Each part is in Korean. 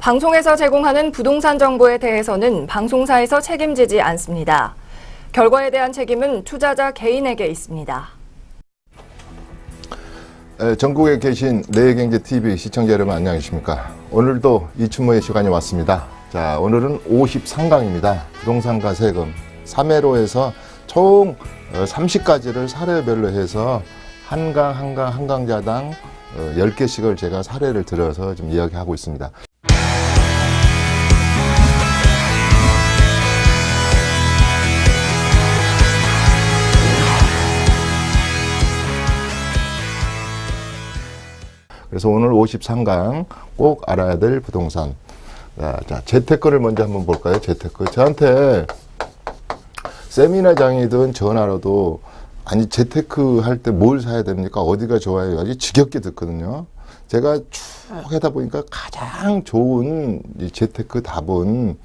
방송에서 제공하는 부동산 정보에 대해서는 방송사에서 책임지지 않습니다. 결과에 대한 책임은 투자자 개인에게 있습니다. 전국에 계신 내경제TV 시청자 여러분 안녕하십니까. 오늘도 이춘모의 시간이 왔습니다. 자, 오늘은 53강입니다. 부동산과 세금 3회로 해서 총 30가지를 사례별로 해서 한 강자당 10개씩을 제가 사례를 들어서 좀 이야기하고 있습니다. 그래서 오늘 53강 꼭 알아야 될 부동산. 자, 재테크를 먼저 한번 볼까요? 재테크. 저한테 세미나장이든 전화로도 아니 재테크 할 때 뭘 사야 됩니까? 어디가 좋아요? 아주 지겹게 듣거든요. 제가 쭉 하다 보니까 가장 좋은 이 재테크 답은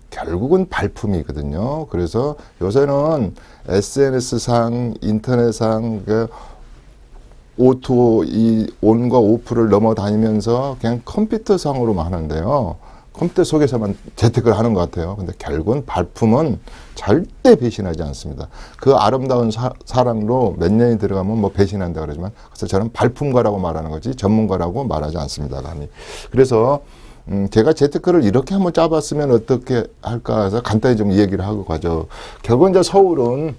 결국은 발품이거든요. 그래서 요새는 SNS상, 인터넷상 오토, 이 온과 오프를 넘어다니면서 그냥 컴퓨터상으로만 하는데요. 컴퓨터 속에서만 재테크를 하는 것 같아요. 근데 결국은 발품은 절대 배신하지 않습니다. 그 아름다운 사랑으로 몇 년이 들어가면 뭐 배신한다 그러지만, 그래서 저는 발품가라고 말하는 거지 전문가라고 말하지 않습니다. 감히. 그래서 제가 재테크를 이렇게 한번 짜봤으면 어떻게 할까 해서 간단히 좀 얘기를 하고 가죠. 결국은 이제 서울은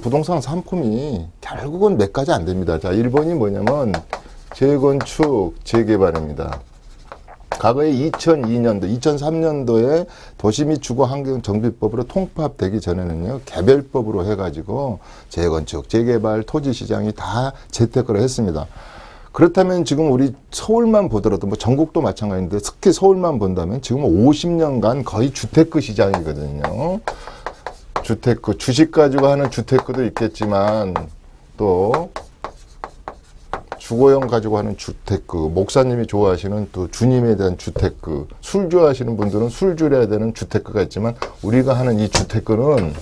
부동산 상품이 결국은 몇 가지 안 됩니다. 자, 1번이 뭐냐면 재건축, 재개발입니다. 과거에 2002년도, 2003년도에 도시 및 주거 환경 정비법으로 통합되기 전에는요, 개별법으로 해가지고 재건축, 재개발, 토지 시장이 다 재테크를 했습니다. 그렇다면 지금 우리 서울만 보더라도 뭐 전국도 마찬가지인데 특히 서울만 본다면 지금 50년간 거의 주테크 시장이거든요. 주테크, 주식 가지고 하는 주테크도 있겠지만 또 주거용 가지고 하는 주테크, 목사님이 좋아하시는 또 주님에 대한 주테크, 술 좋아하시는 분들은 술주려야 되는 주테크가 있지만 우리가 하는 이 주테크는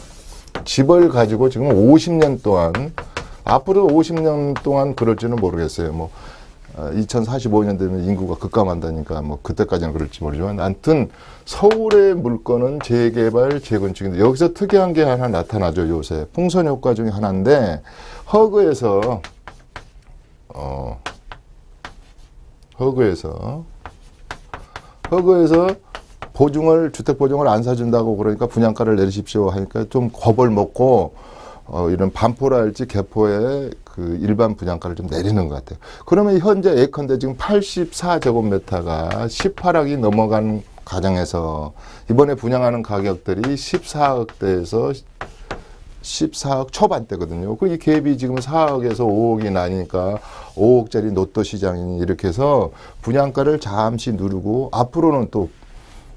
집을 가지고 지금 50년 동안, 앞으로 50년 동안 그럴지는 모르겠어요. 뭐 2045년 되면 인구가 급감한다니까 뭐 그때까지는 그럴지 모르지만, 아무튼 서울의 물건은 재개발, 재건축인데 여기서 특이한 게 하나 나타나죠. 요새 풍선 효과 중에 하나인데 허그에서 보증을, 주택 보증을 안 사준다고 그러니까 분양가를 내리십시오 하니까 좀 겁을 먹고 이런 반포랄지 개포에 그 일반 분양가를 좀 내리는 것 같아요. 그러면 현재 예컨대 지금 84제곱미터가 18억이 넘어간 가정에서 이번에 분양하는 가격들이 14억대에서 14억 초반대거든요. 그 이 갭이 지금 4억에서 5억이 나니까 5억짜리 노또 시장이니 이렇게 해서 분양가를 잠시 누르고 앞으로는 또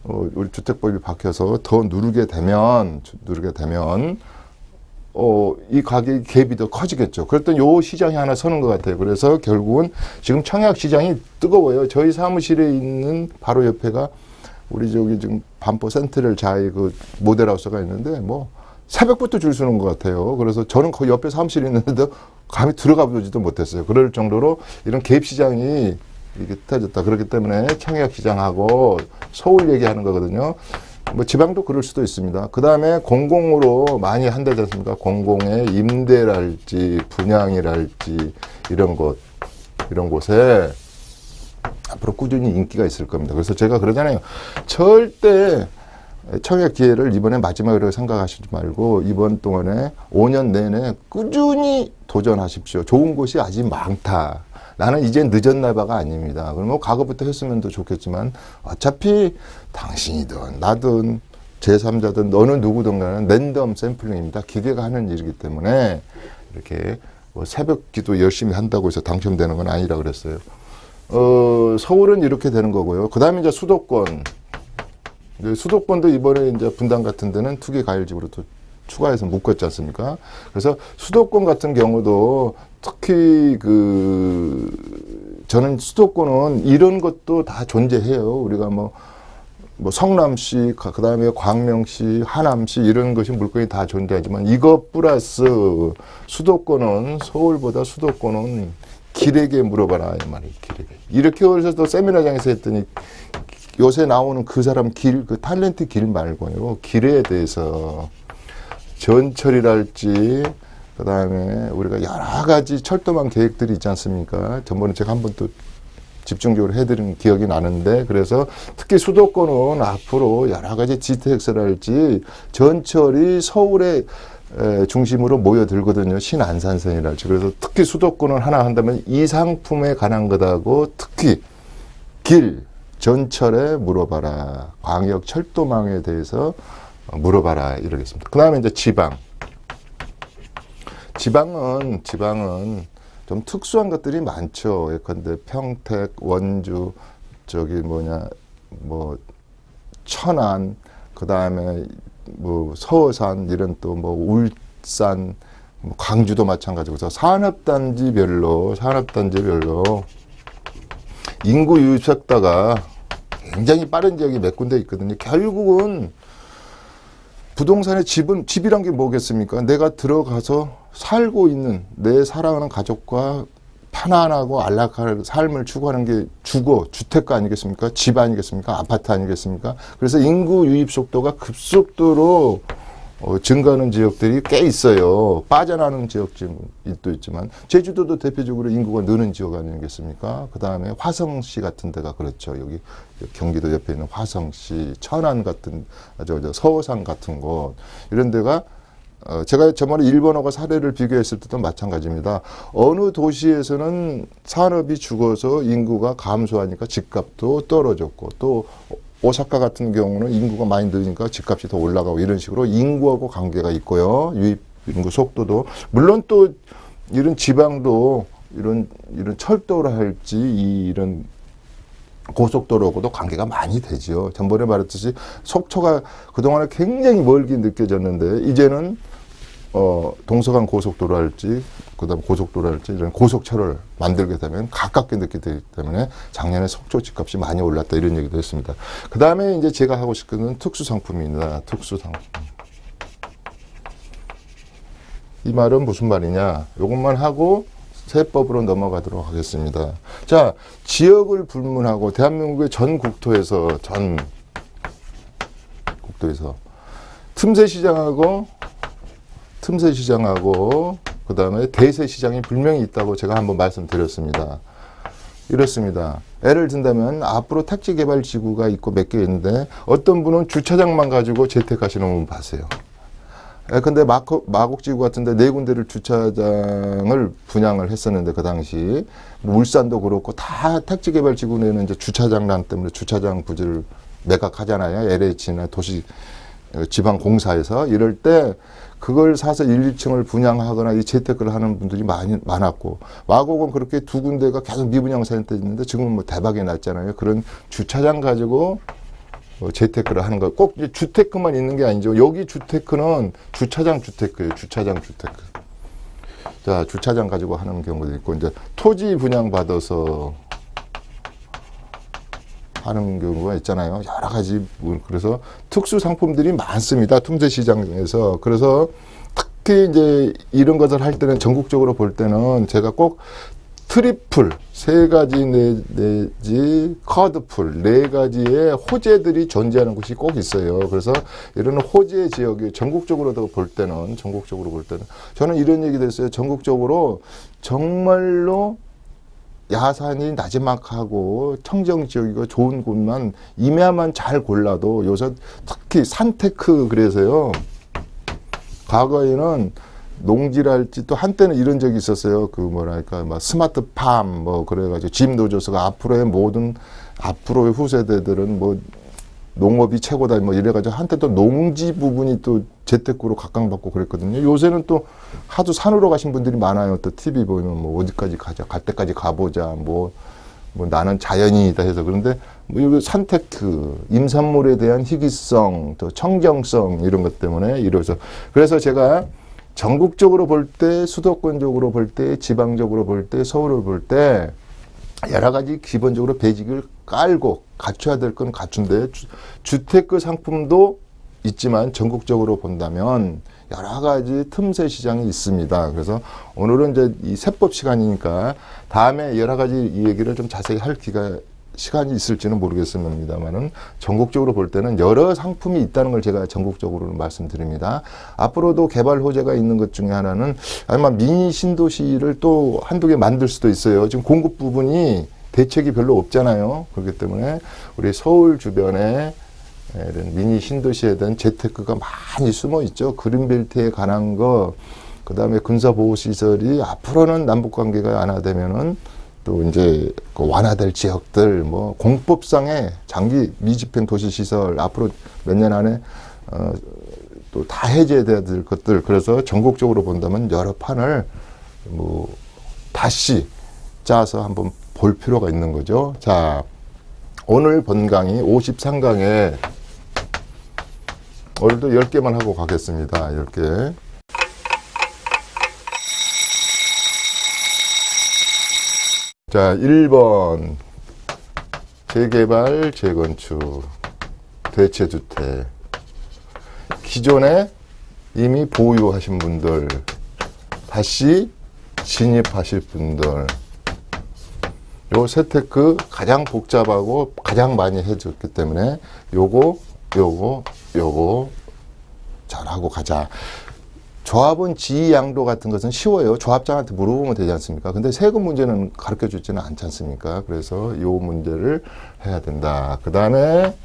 우리 주택법이 바뀌어서 더 누르게 되면 이 가격의 갭이 더 커지겠죠. 그랬더니 요 시장이 하나 서는 것 같아요. 그래서 결국은 지금 청약 시장이 뜨거워요. 저희 사무실에 있는 바로 옆에가 우리 저기 지금 반포 센트럴 자이 그 모델하우스가 있는데 뭐 새벽부터 줄 서는 것 같아요. 그래서 저는 거기 옆에 사무실에 있는데도 감히 들어가 보지도 못했어요. 그럴 정도로 이런 갭 시장이 이게 터졌다. 그렇기 때문에 청약 시장하고 서울 얘기하는 거거든요. 뭐 지방도 그럴 수도 있습니다. 그 다음에 공공으로 많이 한다지 않습니까? 공공의 임대랄지 분양이랄지 이런 곳에 앞으로 꾸준히 인기가 있을 겁니다. 그래서 제가 그러잖아요. 절대 청약 기회를 이번에 마지막으로 생각하시지 말고 이번 동안에 5년 내내 꾸준히 도전하십시오. 좋은 곳이 아직 많다. 나는 이제 늦었나 봐가 아닙니다. 그럼 뭐 과거부터 했으면 더 좋겠지만 어차피 당신이든 나든 제3자든 어느 누구든 간에 랜덤 샘플링입니다. 기계가 하는 일이기 때문에 이렇게 뭐 새벽 기도 열심히 한다고 해서 당첨되는 건 아니라 그랬어요. 서울은 이렇게 되는 거고요. 그 다음에 이제 수도권. 수도권도 이번에 이제 분당 같은 데는 투기 가일집으로 또 추가해서 묶었지 않습니까? 그래서 수도권 같은 경우도 특히 저는 수도권은 이런 것도 다 존재해요. 우리가 뭐 성남시, 그 다음에 광명시, 하남시 이런 것이 물건이 다 존재하지만 이것 플러스 수도권은 서울보다 수도권은 길에게 물어봐라 이 말이에요. 길에게. 이렇게 해서 또 세미나장에서 했더니 요새 나오는 그 사람 길, 그 탤런트 길 말고요. 길에 대해서 전철이랄지 그다음에 우리가 여러 가지 철도망 계획들이 있지 않습니까? 전번에 제가 한번 또 집중적으로 해드린 기억이 나는데 그래서 특히 수도권은 앞으로 여러 가지 GTX랄지 전철이 서울에 중심으로 모여들거든요. 신안산선이랄지. 그래서 특히 수도권을 하나 한다면 이 상품에 관한 것하고 특히 길, 전철에 물어봐라. 광역 철도망에 대해서 물어봐라. 이러겠습니다. 그 다음에 이제 지방. 지방은 좀 특수한 것들이 많죠. 예컨대 평택, 원주, 천안, 그 다음에 뭐 서산 이런 또 뭐 울산, 뭐 광주도 마찬가지고 산업단지별로 인구 유입 속도가 굉장히 빠른 지역이 몇 군데 있거든요. 결국은 부동산의 집이란 게 뭐겠습니까? 내가 들어가서 살고 있는 내 사랑하는 가족과 편안하고 안락한 삶을 추구하는 게 주택가 아니겠습니까? 집 아니겠습니까? 아파트 아니겠습니까? 그래서 인구 유입 속도가 급속도로 증가하는 지역들이 꽤 있어요. 빠져나가는 지역도 있지만 제주도도 대표적으로 인구가 느는 지역 아니겠습니까? 그 다음에 화성시 같은 데가 그렇죠. 여기 경기도 옆에 있는 화성시, 천안 같은 서산 같은 곳 이런 데가 제가 저번에 일본하고 사례를 비교했을 때도 마찬가지입니다. 어느 도시에서는 산업이 죽어서 인구가 감소하니까 집값도 떨어졌고 또 오사카 같은 경우는 인구가 많이 늘으니까 집값이 더 올라가고 이런 식으로 인구하고 관계가 있고요. 유입 인구 속도도 물론 또 이런 지방도 이런 철도를 할지 이런 고속도로하고도 관계가 많이 되죠. 전번에 말했듯이 속초가 그동안에 굉장히 멀게 느껴졌는데 이제는 동서간 고속도로 할지 그다음 고속도로 할지 이런 고속철을 만들게 되면 가깝게 느끼게 되기 때문에 작년에 속초 집값이 많이 올랐다 이런 얘기도 했습니다. 그 다음에 이제 제가 하고 싶은 건 특수상품입니다. 특수상품. 이 말은 무슨 말이냐? 이것만 하고 세법으로 넘어가도록 하겠습니다. 자, 지역을 불문하고 대한민국의 전 국토에서 틈새 시장하고 그다음에 대세 시장이 분명히 있다고 제가 한번 말씀드렸습니다. 이렇습니다. 예를 든다면 앞으로 택지 개발 지구가 있고 몇 개 있는데 어떤 분은 주차장만 가지고 재택하시는 분 봤어요. 근데 마곡지구 같은데 4군데를 주차장을 분양을 했었는데 그 당시 울산도 그렇고 다 택지 개발 지구 내는 이제 주차장난 때문에 주차장 부지를 매각하잖아요. LH나 도시 지방공사에서 이럴 때 그걸 사서 1, 2층을 분양하거나 이 재테크를 하는 분들이 많았고 마곡은 그렇게 2군데가 계속 미분양 상태였는데 지금은 뭐 대박이 났잖아요. 그런 주차장 가지고 재테크를 하는 거 꼭 주테크만 있는 게 아니죠. 여기 주테크는 주차장 주테크예요. 주차장 주테크. 자, 주차장 가지고 하는 경우도 있고 이제 토지 분양 받아서 하는 경우가 있잖아요. 여러 가지 그래서 특수 상품들이 많습니다. 틈새 시장에서. 그래서 특히 이제 이런 것을 할 때는 전국적으로 볼 때는 제가 꼭 트리플 3가지 내지 쿼드풀 4가지의 호재들이 존재하는 곳이 꼭 있어요. 그래서 이런 호재 지역이 전국적으로 볼 때는 저는 이런 얘기도 했어요. 전국적으로 정말로 야산이 나지막하고 청정지역이고 좋은 곳만 임야만 잘 골라도 요새 특히 산테크 그래서요. 과거에는 농지랄지 또 한때는 이런 적이 있었어요. 그 뭐랄까 막 스마트팜 뭐 그래가지고 짐 노조스가 앞으로의 후세대들은 뭐 농업이 최고다 뭐 이래가지고 한때 또 농지 부분이 또 재테크로 각광받고 그랬거든요. 요새는 또 하도 산으로 가신 분들이 많아요. 또 TV 보면 뭐 어디까지 가자, 갈 때까지 가보자, 뭐 나는 자연인이다 해서 그런데 뭐 여기 산테크, 임산물에 대한 희귀성, 또 청정성 이런 것 때문에 이래서 그래서 제가 전국적으로 볼 때, 수도권적으로 볼 때, 지방적으로 볼 때, 서울을 볼 때 여러 가지 기본적으로 베이직을 깔고 갖춰야 될 건 갖춘데 주테크 상품도 있지만 전국적으로 본다면 여러 가지 틈새 시장이 있습니다. 그래서 오늘은 이제 이 세법 시간이니까 다음에 여러 가지 이 얘기를 좀 자세히 할 시간이 있을지는 모르겠습니다만은 전국적으로 볼 때는 여러 상품이 있다는 걸 제가 전국적으로 말씀드립니다. 앞으로도 개발 호재가 있는 것 중에 하나는 아마 미니 신도시를 또 한두 개 만들 수도 있어요. 지금 공급 부분이 대책이 별로 없잖아요. 그렇기 때문에 우리 서울 주변에 이런 미니 신도시에 대한 재테크가 많이 숨어 있죠. 그린벨트에 관한 거, 그 다음에 군사보호시설이 앞으로는 남북관계가 완화되면은 또 이제 그 완화될 지역들, 뭐 공법상의 장기 미집행 도시시설 앞으로 몇 년 안에 또 다 해제돼야 될 것들. 그래서 전국적으로 본다면 여러 판을 뭐 다시 짜서 한번 볼 필요가 있는 거죠. 자, 오늘 본 강의 53강에 오늘도 10개만 하고 가겠습니다. 10개. 자, 1번 재개발, 재건축, 대체주택. 기존에 이미 보유하신 분들, 다시 진입하실 분들, 요 세테크 가장 복잡하고 가장 많이 해줬기 때문에 요거 잘하고 가자. 조합원 지양도 같은 것은 쉬워요. 조합장한테 물어보면 되지 않습니까? 근데 세금 문제는 가르쳐 주지는 않지 않습니까? 그래서 요 문제를 해야 된다. 그 다음에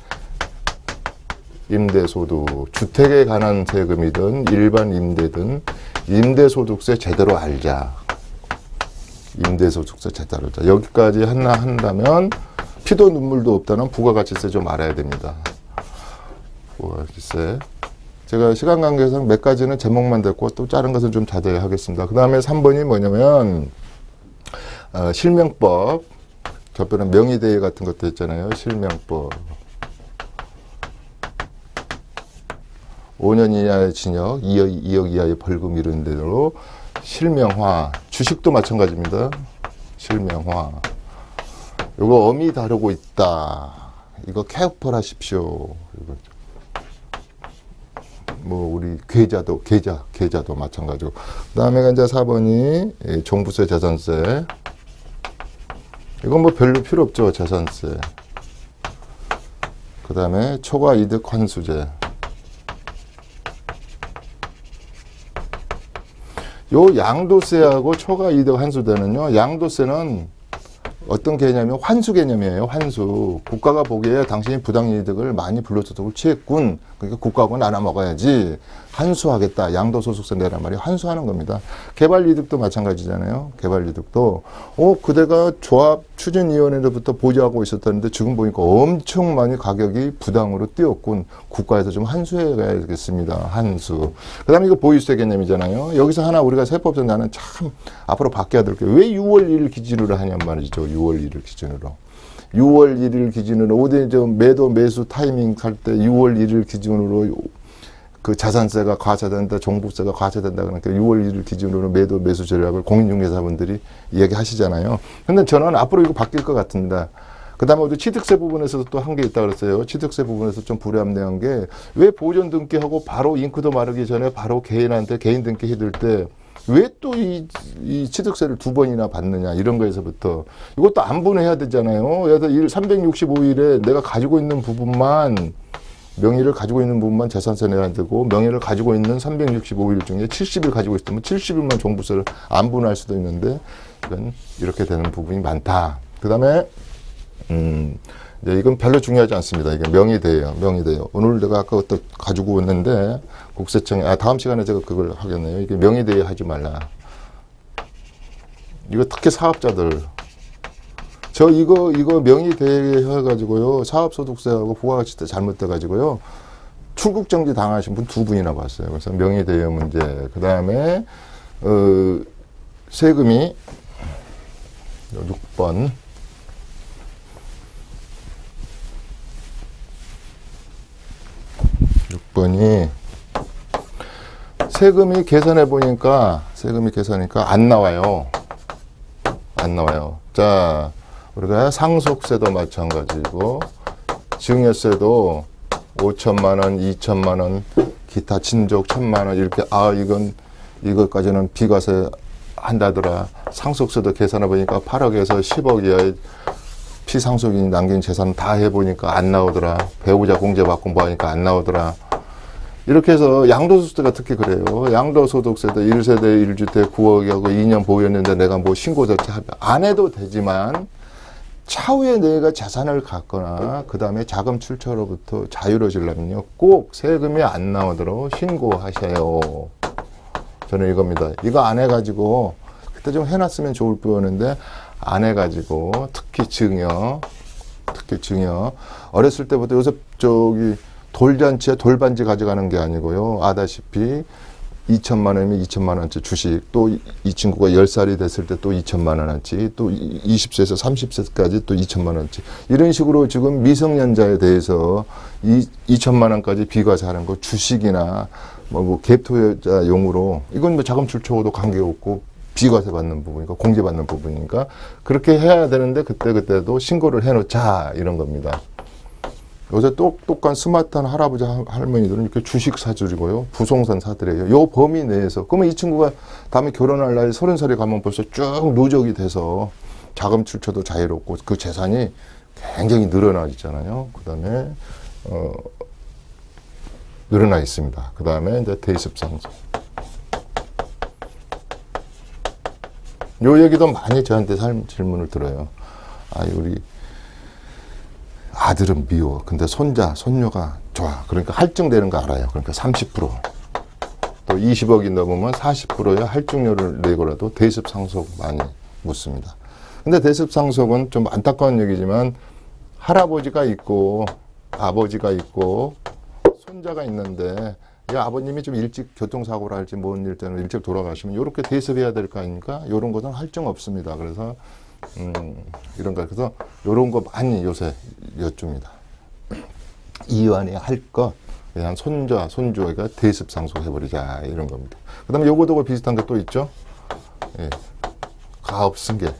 임대소득, 주택에 관한 세금이든 일반 임대든 임대소득세 제대로 알자. 임대소득세 제대로 알자. 여기까지 하나 한다면 피도 눈물도 없다는 부가가치세 좀 알아야 됩니다. 부가가치세. 제가 시간 관계상 몇 가지는 제목만 듣고 또 다른 것은 좀 자제히 하겠습니다. 그 다음에 3번이 뭐냐면 실명법. 저번에 명의대회 같은 것도 있잖아요. 실명법. 5년 이하의 징역, 2억 이하의 벌금 이런 대로 실명화. 주식도 마찬가지입니다. 실명화. 이거 엄히 다루고 있다. 이거 캐우펄하십시오. 이거. 뭐 우리 계좌도 마찬가지고. 그다음에 이제 4번이 종부세, 재산세. 이건 뭐 별로 필요 없죠. 재산세. 그다음에 초과 이득 환수제. 요 양도세하고 초과 이득 환수제는요. 양도세는 어떤 개념이면 환수 개념이에요. 환수. 국가가 보기에 당신이 부당이득을 많이 불로소득을 취했군. 그러니까 국가하고 나눠 먹어야지. 환수하겠다. 양도소득세 내란 말이 환수하는 겁니다. 개발이득도 마찬가지잖아요. 개발이득도 그대가 조합 추진위원회로부터 보조하고 있었다는데 지금 보니까 엄청 많이 가격이 부당으로 뛰었군. 국가에서 좀 환수해 가야겠습니다. 환수. 그 다음에 이거 보유세 개념이잖아요. 여기서 하나 우리가 세법상 나는 참 앞으로 바뀌어야 될 게 왜 6월 1일 기준으로 하냔 말이죠. 6월 1일 기준으로. 6월 1일 기준으로 어디 매도 매수 타이밍 할 때 6월 1일 기준으로 그 자산세가 과세된다, 종부세가 과세된다 그러니까 6월 1일 기준으로 매도 매수 전략을 공인중개사분들이 이야기하시잖아요. 근데 저는 앞으로 이거 바뀔 것 같습니다. 그 다음에 우리 취득세 부분에서도 또 한 게 있다 그랬어요. 취득세 부분에서 좀 불합리한 게 왜 보존 등기하고 바로 잉크도 마르기 전에 바로 개인한테 개인 등기 해둘 때 왜 또 이 취득세를 2번이나 받느냐 이런 거에서부터 이것도 안분해야 되잖아요. 그래서 365일에 내가 가지고 있는 부분만 명의를 가지고 있는 부분만 재산세 내야 되고 명의를 가지고 있는 365일 중에 70일 가지고 있으면 70일만 종부세를 안분할 수도 있는데 이건 이렇게 되는 부분이 많다. 그 다음에 이건 별로 중요하지 않습니다. 이게 명의대예요. 명의대요. 오늘 내가 아까 또 가지고 왔는데 국세청에 다음 시간에 제가 그걸 하겠네요. 이게 명의대에 하지 말라. 이거 특히 사업자들 저 이거 명의대에 해가지고요 사업소득세하고 부가가치세 잘못돼가지고요 출국정지 당하신 분 2분이나 봤어요. 그래서 명의대여 문제. 그 다음에 세금이 6번. 번이 세금이 계산해 보니까 안 나와요. 안 나와요. 자, 우리가 상속세도 마찬가지고 증여세도 5천만 원, 2천만 원 기타 친족 1,000만 원 이렇게 이것까지는 비과세 한다더라. 상속세도 계산해 보니까 8억에서 10억 이하의 피상속인이 남긴 재산 다 해보니까 안 나오더라. 배우자 공제받고 뭐 하니까 안 나오더라. 이렇게 해서 양도소득세가 특히 그래요. 양도소득세도 1세대 1주택 9억이하고 2년 보유했는데 내가 뭐 신고 절차 안 해도 되지만 차후에 내가 재산을 갖거나 그 다음에 자금 출처로부터 자유로워지려면요. 꼭 세금이 안 나오도록 신고하셔요. 저는 이겁니다. 이거 안 해가지고 그때 좀 해놨으면 좋을 뻔했는데 안 해가지고 특히 증여 어렸을 때부터 요새 돌잔치에 돌반지 가져가는 게 아니고요. 아다시피 2천만 원이면 2천만 원어치 주식, 또 이 친구가 10살이 됐을 때 또 2천만 원어치, 또 20세에서 30세까지 또 2천만 원어치. 이런 식으로 지금 미성년자에 대해서 2천만 원까지 비과세하는 거 주식이나 뭐 갭투자용으로 이건 뭐 자금 출처와도 관계없고 비과세 받는 부분이니까 공제받는 부분이니까 그렇게 해야 되는데 그때도 신고를 해놓자 이런 겁니다. 요새 똑똑한 스마트한 할아버지 할머니들은 이렇게 주식 사주고요. 부동산 사들여요. 요 범위 내에서. 그러면 이 친구가 다음에 결혼할 나이 30살이 가면 벌써 쭉 누적이 돼서 자금 출처도 자유롭고 그 재산이 굉장히 늘어나잖아요. 그 다음에 늘어나 있습니다. 그 다음에 이제 대입 상속. 요 얘기도 많이 저한테 질문을 들어요. 우리 아들은 미워. 근데 손녀가 좋아. 그러니까 할증되는 거 알아요. 그러니까 30%. 또 20억이 넘으면 40%의 할증료를 내고라도 대습 상속 많이 묻습니다. 근데 대습 상속은 좀 안타까운 얘기지만 할아버지가 있고 아버지가 있고 손자가 있는데 아버님이 좀 일찍 교통사고를 할지 뭔 일 때는 일찍 돌아가시면 이렇게 대습해야 될 거 아닙니까? 이런 것은 할증 없습니다. 그래서 그래서 요런 거 많이 요새 여쭙니다. 이완이 할 것, 그냥 손주가 대습 상속해버리자, 이런 겁니다. 그 다음에 요거도 비슷한 게 또 있죠? 예. 가업 승계.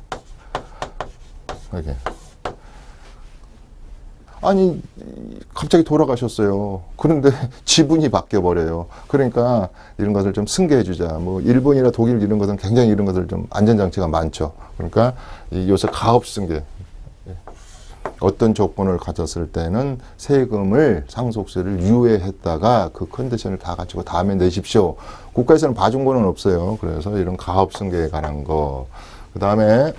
이렇게. 아니, 갑자기 돌아가셨어요. 그런데 지분이 바뀌어버려요. 그러니까 이런 것을 좀 승계해주자. 뭐, 일본이나 독일 이런 것은 굉장히 이런 것들 좀 안전장치가 많죠. 그러니까 요새 가업 승계. 어떤 조건을 가졌을 때는 세금을, 상속세를 유예했다가 그 컨디션을 다 갖추고 다음에 내십시오. 국가에서는 봐준 거는 없어요. 그래서 이런 가업 승계에 관한 거. 그 다음에,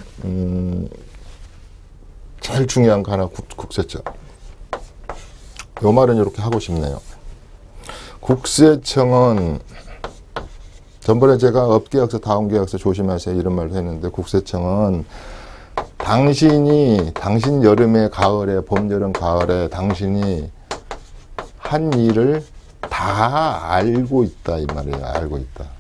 제일 중요한 거 하나, 국세청. 요 말은 이렇게 하고 싶네요. 국세청은 전번에 제가 업계약서, 다운계약서 조심하세요 이런 말도 했는데 국세청은 당신 여름에 가을에 봄, 여름, 가을에 당신이 한 일을 다 알고 있다 이 말이에요. 알고 있다.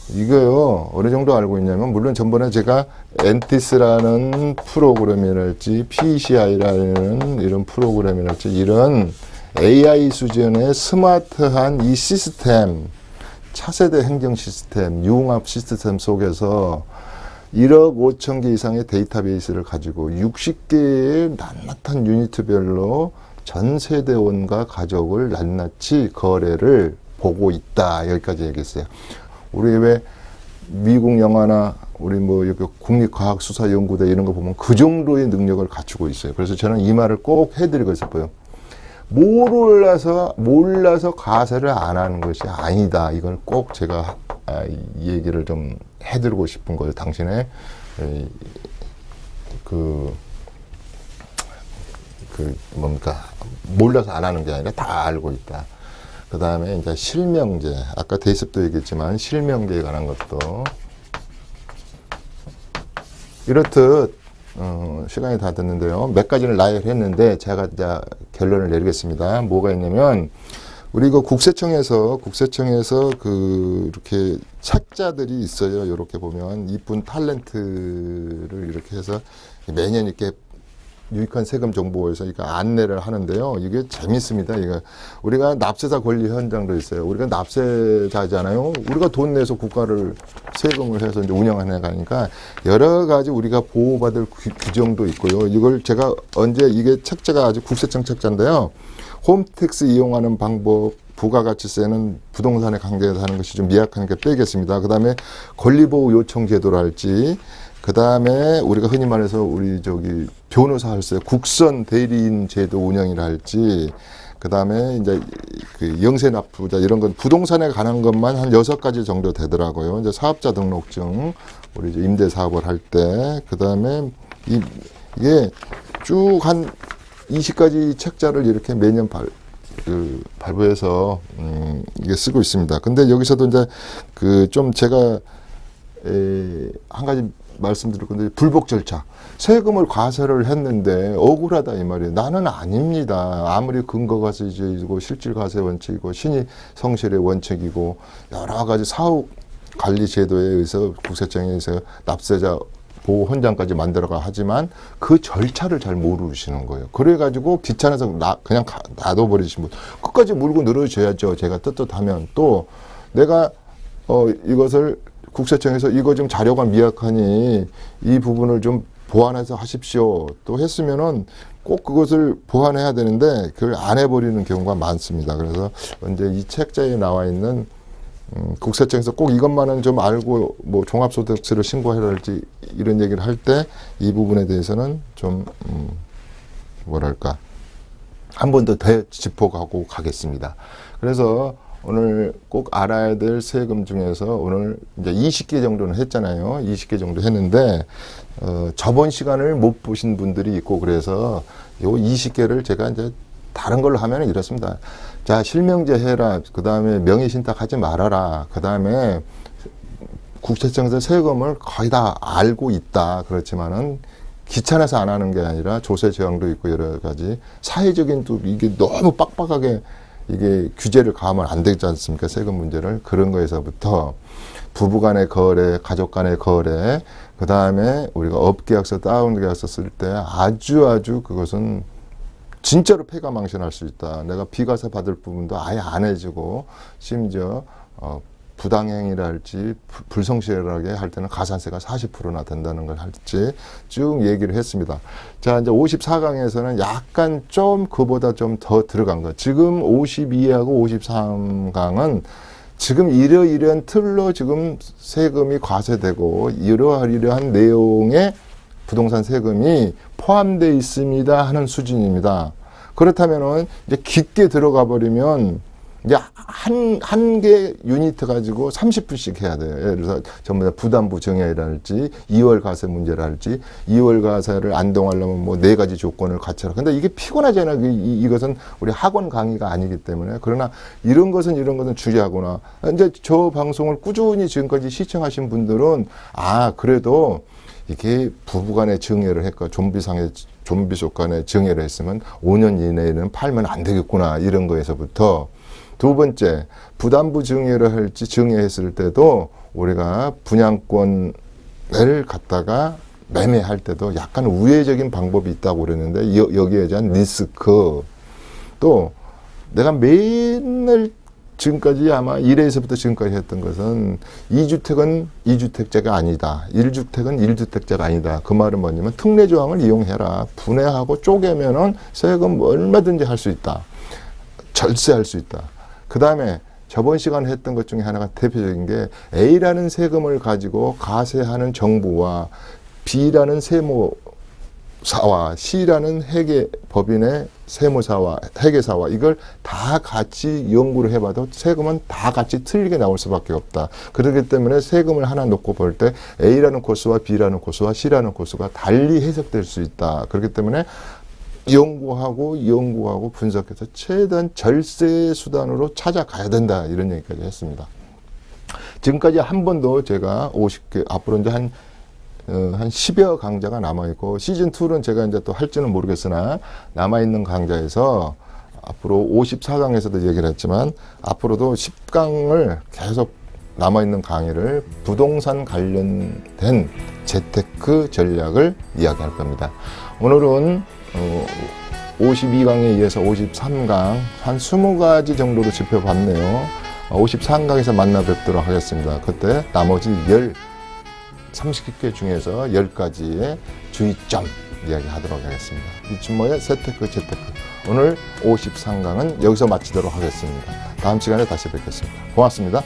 이거요 어느 정도 알고 있냐면 물론 전번에 제가 엔티스라는 프로그램이랄지 PCI라는 이런 프로그램이랄지 이런 AI 수준의 스마트한 이 시스템 차세대 행정 시스템 융합 시스템 속에서 1억 5천 개 이상의 데이터베이스를 가지고 60개의 낱낱한 유니트별로 전 세대원과 가족을 낱낱이 거래를 보고 있다. 여기까지 얘기했어요. 우리 왜 미국 영화나 우리 뭐 여기 국립과학수사연구대 이런 거 보면 그 정도의 능력을 갖추고 있어요. 그래서 저는 이 말을 꼭 해드리고 싶어요. 몰라서 과세를 안 하는 것이 아니다. 이걸 꼭 제가 이 얘기를 좀 해드리고 싶은 거예요. 당신의 뭡니까 몰라서 안 하는 게 아니라 다 알고 있다. 그 다음에 이제 실명제, 아까 대습도 얘기했지만 실명제에 관한 것도 이렇듯 시간이 다 됐는데요. 몇 가지를 나열했는데 제가 이제 결론을 내리겠습니다. 뭐가 있냐면 우리 그 국세청에서 이렇게 책자들이 있어요. 이렇게 보면 이쁜 탤런트를 이렇게 해서 매년 이렇게 유익한 세금 정보에서 이거 안내를 하는데요. 이게 재밌습니다. 이거 우리가 납세자 권리 현장도 있어요. 우리가 납세자잖아요. 우리가 돈 내서 국가를 세금을 해서 이제 운영하는 거니까 여러 가지 우리가 보호받을 규정도 있고요. 이걸 제가 언제 이게 책자가 아주 국세청 책자인데요. 홈택스 이용하는 방법, 부가가치세는 부동산에 강제해서 하는 것이 좀 미약하니까 빼겠습니다. 그 다음에 권리보호 요청 제도랄지, 그 다음에 우리가 흔히 말해서 우리 변호사 할세 국선 대리인 제도 운영이랄지, 그 다음에 이제 그 영세 납부자 이런 건 부동산에 관한 것만 한 6가지 정도 되더라고요. 이제 사업자 등록증, 우리 이제 임대 사업을 할 때, 그 다음에 이게 쭉 한 20가지 책자를 이렇게 매년 발부해서 이게 쓰고 있습니다. 근데 여기서도 이제 좀 제가 한 가지 말씀드릴 건데, 불복 절차. 세금을 과세를 했는데 억울하다 이 말이에요. 나는 아닙니다. 아무리 근거가 쓰이고 실질 과세 원칙이고 신의 성실의 원칙이고 여러 가지 사후 관리 제도에 의해서 국세청에서 납세자 보호 헌장까지 만들어가 하지만 그 절차를 잘 모르시는 거예요. 그래가지고 귀찮아서 그냥 놔둬버리신 분. 끝까지 물고 늘어져야죠. 제가 떳떳하면. 또 내가 이것을 국세청에서 이거 좀 자료가 미약하니 이 부분을 좀 보완해서 하십시오. 또 했으면은 꼭 그것을 보완해야 되는데 그걸 안 해버리는 경우가 많습니다. 그래서 언제 이 책자에 나와 있는 국세청에서 꼭 이것만은 좀 알고 뭐 종합소득세를 신고해야 할지 이런 얘기를 할 때 이 부분에 대해서는 좀 뭐랄까 한 번 더 짚어가고 가겠습니다. 그래서 오늘 꼭 알아야 될 세금 중에서 오늘 이제 20개 정도는 했잖아요. 20개 정도 했는데 저번 시간을 못 보신 분들이 있고 그래서 요 20개를 제가 이제 다른 걸로 하면 이렇습니다. 자, 실명제 해라. 그 다음에 명의신탁 하지 말아라. 그 다음에 국세청에서 세금을 거의 다 알고 있다. 그렇지만은 귀찮아서 안 하는 게 아니라 조세 제한도 있고 여러 가지 사회적인 또 이게 너무 빡빡하게 이게 규제를 가하면 안 되지 않습니까? 세금 문제를. 그런 거에서부터 부부 간의 거래, 가족 간의 거래, 그 다음에 우리가 업계약서, 다운계약서 쓸 때 아주 그것은 진짜로 폐가망신할 수 있다. 내가 비과세 받을 부분도 아예 안 해주고 심지어 부당행위랄지 불성실하게 할 때는 가산세가 40%나 된다는 걸 할지 쭉 얘기를 했습니다. 자, 이제 54강에서는 약간 좀 그보다 좀 더 들어간 거. 지금 52하고 53강은 지금 이러이러한 틀로 지금 세금이 과세되고 이러한 내용의 부동산 세금이 포함되어 있습니다 하는 수준입니다. 그렇다면은 이제 깊게 들어가 버리면 이제 한 개 유니트 가지고 30분씩 해야 돼요. 예를 들어서 전부 다 부담부 정해라랄지 2월 과세 문제랄지 2월 과세를 안동하려면 뭐 4가지 조건을 갖춰라. 근데 이게 피곤하잖아요. 이것은 우리 학원 강의가 아니기 때문에. 그러나 이런 것은 주의하구나. 이제 저 방송을 꾸준히 지금까지 시청하신 분들은 그래도 이게 부부간에 증여를 했고 좀비속 간에 증여를 했으면 5년 이내에는 팔면 안 되겠구나. 이런 거에서부터 두 번째, 부담부 증여를 할지 증여했을 때도 우리가 분양권을 갖다가 매매할 때도 약간 우회적인 방법이 있다고 그랬는데 여기에 대한 리스크, 또 내가 맨날 지금까지 아마 1회에서부터 지금까지 했던 것은 2주택은 2주택자가 아니다. 1주택은 1주택자가 아니다. 그 말은 뭐냐면 특례조항을 이용해라. 분해하고 쪼개면은 세금 얼마든지 할 수 있다. 절세할 수 있다. 그 다음에 저번 시간에 했던 것 중에 하나가 대표적인 게 A라는 세금을 가지고 과세하는 정부와 B라는 세무사와 C라는 회계법인의 세무사와 회계사와 이걸 다 같이 연구를 해봐도 세금은 다 같이 틀리게 나올 수밖에 없다. 그렇기 때문에 세금을 하나 놓고 볼 때 A라는 코스와 B라는 코스와 C라는 코스가 달리 해석될 수 있다. 그렇기 때문에 연구하고 분석해서 최대한 절세 수단으로 찾아가야 된다. 이런 얘기까지 했습니다. 지금까지 한 번도 제가 50개, 앞으로 이제 한 10여 강좌가 남아있고, 시즌2는 제가 이제 또 할지는 모르겠으나, 남아있는 강좌에서 앞으로 54강에서도 얘기를 했지만, 앞으로도 10강을 계속 남아있는 강의를 부동산 관련된 재테크 전략을 이야기할 겁니다. 오늘은 52강에 이어서 53강 한 20가지 정도로 짚어봤네요. 53강에서 만나 뵙도록 하겠습니다. 그때 나머지 30개 중에서 10가지의 주의점 이야기하도록 하겠습니다. 이춘모의 재테크 오늘 53강은 여기서 마치도록 하겠습니다. 다음 시간에 다시 뵙겠습니다. 고맙습니다.